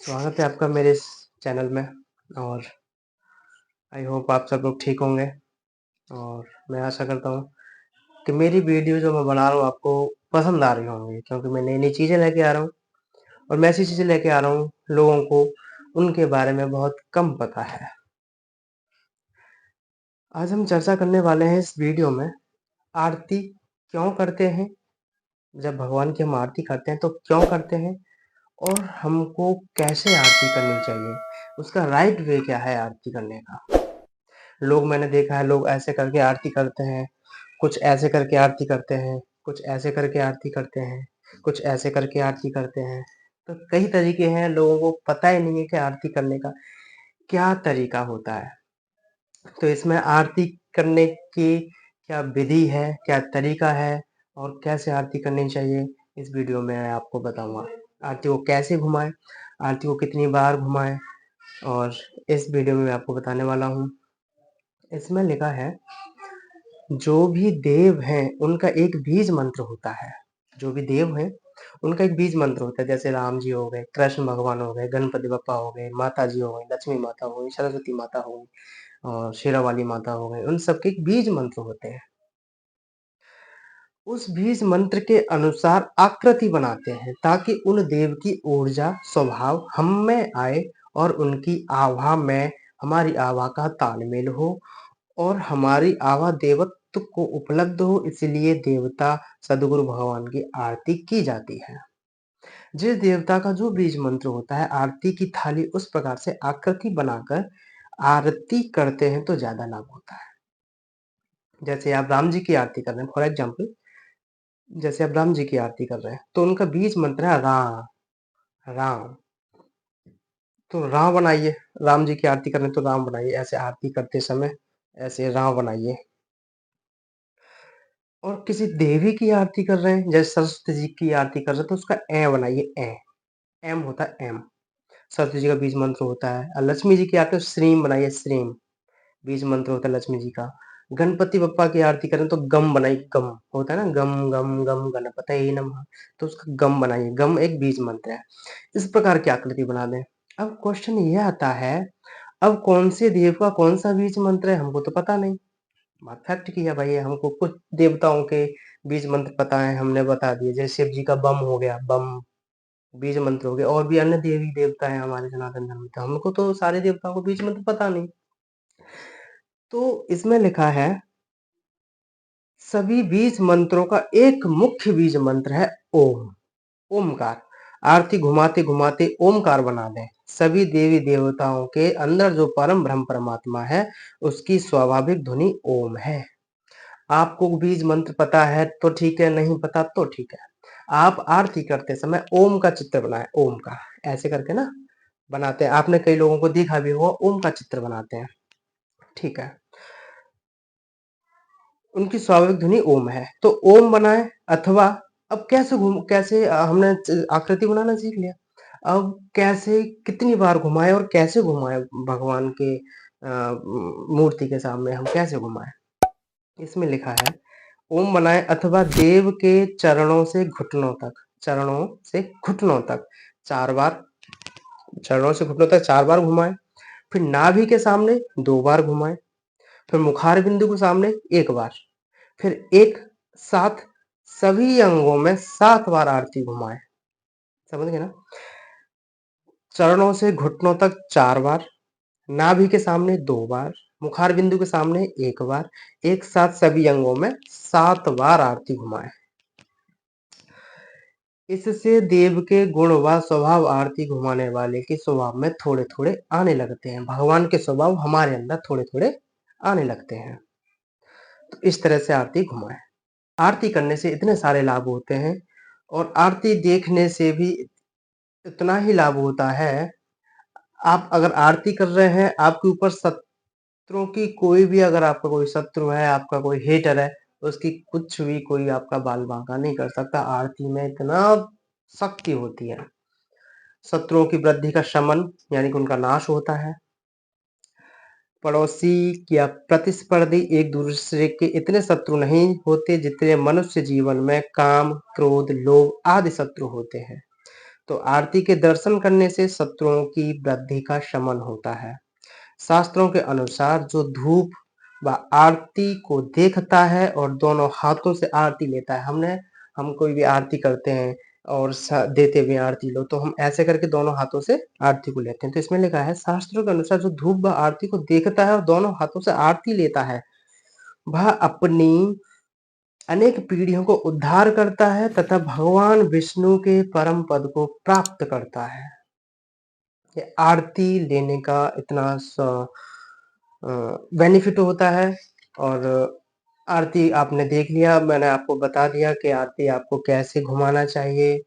स्वागत है आपका मेरे इस चैनल में। और आई होप आप सब लोग ठीक होंगे। और मैं आशा करता हूँ कि मेरी वीडियो जो मैं बना रहा हूँ आपको पसंद आ रही होंगी, क्योंकि मैं नई नई चीज़ें लेके आ रहा हूँ। और मैं ऐसी चीज़ें लेके आ रहा हूँ लोगों को उनके बारे में बहुत कम पता है। आज हम चर्चा करने वाले हैं इस वीडियो में, आरती क्यों करते हैं। जब भगवान की हम आरती करते हैं तो क्यों करते हैं, और हमको कैसे आरती करनी चाहिए, उसका राइट वे क्या है आरती करने का। लोग, मैंने देखा है, लोग ऐसे करके आरती करते हैं, कुछ ऐसे करके आरती करते हैं, कुछ ऐसे करके आरती करते हैं, कुछ ऐसे करके आरती करते हैं। तो कई तरीके हैं, लोगों को पता ही नहीं है कि आरती करने का क्या तरीका होता है। तो इसमें आरती करने की क्या विधि है, क्या तरीका है, और कैसे आरती करनी चाहिए, इस वीडियो में मैं आपको बताऊंगा। आरती को कैसे घुमाएं, आरती को कितनी बार घुमाएं, और इस वीडियो में मैं आपको बताने वाला हूँ। इसमें लिखा है, जो भी देव हैं उनका एक बीज मंत्र होता है। जो भी देव हैं उनका एक बीज मंत्र होता है। जैसे राम जी हो गए, कृष्ण भगवान हो गए, गणपति बप्पा हो गए, माता जी हो गई, लक्ष्मी माता हो गई, सरस्वती माता हो गई, और शेरा वाली माता हो गई। उन सबके एक बीज मंत्र होते हैं। उस बीज मंत्र के अनुसार आकृति बनाते हैं, ताकि उन देव की ऊर्जा स्वभाव हम में आए, और उनकी आभा में हमारी आभा का तालमेल हो, और हमारी आभा देवत्व को उपलब्ध हो। इसलिए देवता सदगुरु भगवान की आरती की जाती है। जिस देवता का जो बीज मंत्र होता है, आरती की थाली उस प्रकार से आकृति बनाकर आरती करते हैं तो ज्यादा लाभ होता है। जैसे आप राम जी की आरती कर रहे हैं, फॉर एग्जाम्पल, जैसे आप राम जी की आरती कर रहे हैं तो उनका बीज मंत्र है राम। राम, तो राम बनाइए। राम जी की आरती कर रहे हैं तो राम बनाइए, ऐसे आरती करते समय ऐसे राम बनाइए। और किसी देवी की आरती कर रहे हैं, जैसे सरस्वती जी की आरती कर रहे हैं, तो उसका ए बनाइए। ए, एम होता है एम, सरस्वती जी का बीज मंत्र होता है। और लक्ष्मी जी की आरती श्रीम बनाइए। श्रीम बीज मंत्र होता है लक्ष्मी जी का। गणपति बप्पा की आरती करें तो गम बनाइए। गम होता है ना, गम गम गम गणपतये नमः, तो उसका गम बनाइए। गम एक बीज मंत्र है। इस प्रकार की आकृति बना दें। अब क्वेश्चन ये आता है, अब कौन से देव का कौन सा बीज मंत्र है, हमको तो पता नहीं। बात फैक्ट की है भाई, हमको कुछ देवताओं के बीज मंत्र पता है, हमने बता दिए। जैसे शिव जी का बम हो गया, बम बीज मंत्र हो गया। और भी अन्य देवी देवता है हमारे सनातन धर्म में, तो हमको तो सारे देवताओं को बीज मंत्र पता नहीं। तो इसमें लिखा है, सभी बीज मंत्रों का एक मुख्य बीज मंत्र है ओम। ओमकार। आरती घुमाते घुमाते ओमकार बना दें। सभी देवी देवताओं के अंदर जो परम ब्रह्म परमात्मा है, उसकी स्वाभाविक ध्वनि ओम है। आपको बीज मंत्र पता है तो ठीक है, नहीं पता तो ठीक है। आप आरती करते समय ओम का चित्र बनाएं। ओम का ऐसे करके ना बनाते हैं, आपने कई लोगों को देखा भी होगा, ओम का चित्र बनाते हैं, ठीक है। उनकी स्वाभाविक ध्वनि ओम है, तो ओम बनाएं। अथवा अब कैसे हमने आकृति बनाना सीख लिया। अब कैसे, कितनी बार घुमाए और कैसे घुमाए भगवान के मूर्ति के सामने हम कैसे घुमाए। इसमें लिखा है, ओम बनाए अथवा देव के चरणों से घुटनों तक, चरणों से घुटनों तक 4 बार, चरणों से घुटनों तक 4 बार घुमाए। फिर नाभि के सामने 2 बार घुमाए। फिर मुखार बिंदु के सामने 1 बार। फिर एक साथ सभी अंगों में 7 बार आरती घुमाए। समझ गए ना। चरणों से घुटनों तक 4 बार, नाभि के सामने 2 बार, मुखार बिंदु के सामने 1 बार, एक साथ सभी अंगों में 7 बार आरती घुमाए। इससे देव के गुण व स्वभाव आरती घुमाने वाले के स्वभाव में थोड़े थोड़े आने लगते हैं। भगवान के स्वभाव हमारे अंदर थोड़े थोड़े आने लगते हैं। तो इस तरह से आरती घुमाएं। आरती करने से इतने सारे लाभ होते हैं, और आरती देखने से भी इतना ही लाभ होता है। आप अगर आरती कर रहे हैं, आपके ऊपर शत्रुओं की कोई भी, अगर आपका कोई शत्रु है, आपका कोई हेटर है, उसकी कुछ भी कोई आपका बाल बांका नहीं कर सकता। आरती में इतना शक्ति होती है। शत्रुओं की वृद्धि का शमन, यानी कि उनका नाश होता है। पड़ोसी या प्रतिस्पर्धी एक दूसरे के इतने शत्रु नहीं होते जितने मनुष्य जीवन में काम, क्रोध, लोभ आदि शत्रु होते हैं। तो आरती के दर्शन करने से शत्रुओं की वृद्धि का शमन होता है। शास्त्रों के अनुसार जो धूप व आरती को देखता है और दोनों हाथों से आरती लेता है, हम कोई भी आरती करते हैं और देते हुए आरती लो, तो हम ऐसे करके दोनों हाथों से आरती को लेते हैं। तो इसमें लिखा है शास्त्रों के अनुसार जो धूप व आरती को देखता है और दोनों हाथों से आरती लेता है, वह अपनी अनेक पीढ़ियों को उद्धार करता है तथा भगवान विष्णु के परम पद को प्राप्त करता है। ये आरती लेने का इतना बेनिफिट होता है। और आरती आपने देख लिया, मैंने आपको बता दिया कि आरती आपको कैसे घुमाना चाहिए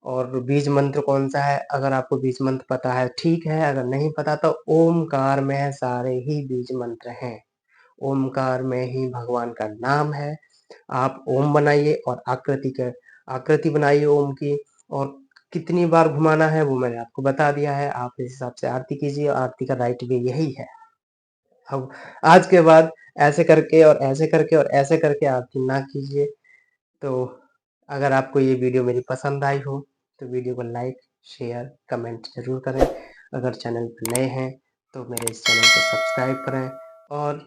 और बीज मंत्र कौन सा है। अगर आपको बीज मंत्र पता है ठीक है, अगर नहीं पता तो ओमकार में सारे ही बीज मंत्र हैं। ओमकार में ही भगवान का नाम है। आप ओम बनाइए और आकृति बनाइए ओम की, और कितनी बार घुमाना है वो मैंने आपको बता दिया है। आप इस हिसाब से आरती कीजिए। आरती का राइट वे यही है। अब आज के बाद ऐसे करके और ऐसे करके और ऐसे करके आरती ना कीजिए। तो अगर आपको ये वीडियो मेरी पसंद आई हो तो वीडियो को लाइक, शेयर, कमेंट जरूर करें। अगर चैनल पर नए हैं तो मेरे इस चैनल को सब्सक्राइब करें। और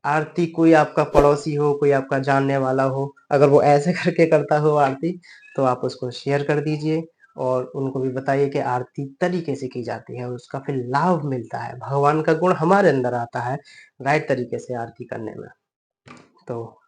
आरती कोई आपका पड़ोसी हो, कोई आपका जानने वाला हो, अगर वो ऐसे करके करता हो आरती, तो आप उसको शेयर कर दीजिए और उनको भी बताइए कि आरती तरीके से की जाती है और उसका फिर लाभ मिलता है। भगवान का गुण हमारे अंदर आता है राइट तरीके से आरती करने में। तो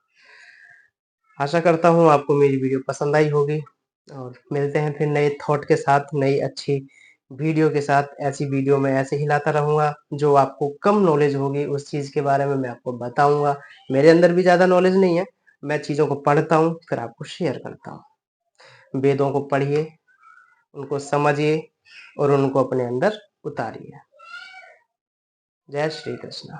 आशा करता हूँ आपको मेरी वीडियो पसंद आई होगी और मिलते हैं फिर नए थॉट के साथ, नई अच्छी वीडियो के साथ। ऐसी वीडियो मैं ऐसे ही लाता रहूँगा, जो आपको कम नॉलेज होगी उस चीज़ के बारे में मैं आपको बताऊँगा। मेरे अंदर भी ज़्यादा नॉलेज नहीं है, मैं चीज़ों को पढ़ता हूँ फिर आपको शेयर करता हूँ। वेदों को पढ़िए, उनको समझिए और उनको अपने अंदर उतारिए। जय श्री कृष्ण।